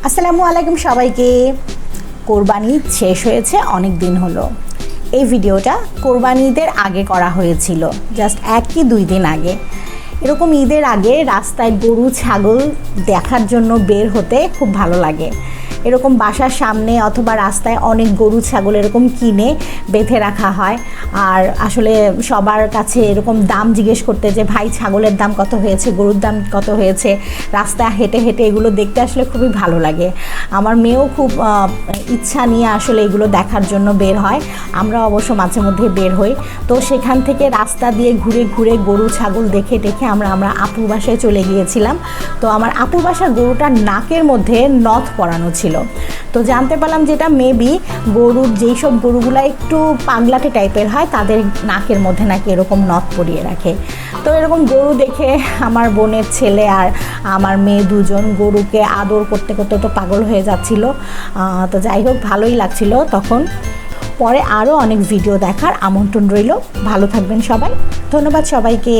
আসসালামু আলাইকুম সবাইকে। কোরবানি শেষ হয়েছে অনেক দিন হলো। এই ভিডিওটা কোরবানি ঈদের আগে করা হয়েছিল, জাস্ট 1 কি 2 দিন আগে। এরকম ঈদের আগে রাস্তায় গরু ছাগল দেখার জন্য বের হতে খুব ভালো লাগে। এরকম বাসার সামনে অথবা রাস্তায় অনেক গরু ছাগল এরকম কিনে বেঁধে রাখা হয়। আর আসলে সবার কাছে এরকম দাম জিজ্ঞেস করতে যে ভাই ছাগলের দাম কত হয়েছে, গরুর দাম কত হয়েছে, রাস্তায় হেঁটে হেঁটে এগুলো দেখতে আসলে খুবই ভালো লাগে। আমার মেয়েও খুব ইচ্ছা নিয়ে আসলে এগুলো দেখার জন্য বের হয়। আমরা অবশ্য মাঝে মধ্যে বের হই। তো সেখান থেকে রাস্তা দিয়ে ঘুরে ঘুরে গরু ছাগল দেখে আমরা আপুর বাসায় চলে গিয়েছিলাম। তো আমার আপুর বাসার গরুটার নাকের মধ্যে নথ পরানো ছিল। তো জানতে পারলাম যেটা মেবি গরুর যেই সব গরুগুলো একটু পাগলাটে টাইপের হয় তাদের নাকের মধ্যে নাকি এরকম নথ পরিয়ে রাখে। তো এরকম গরু দেখে আমার বোনের ছেলে আর আমার মেয়ে দুজন গরুকে আদর করতে করতে তো পাগল হয়ে যাচ্ছিল। তো যাই হোক, ভালোই লাগছিল তখন। পরে আরও অনেক ভিডিও দেখার আমন্ত্রণ রইল। ভালো থাকবেন সবাই। ধন্যবাদ সবাইকে।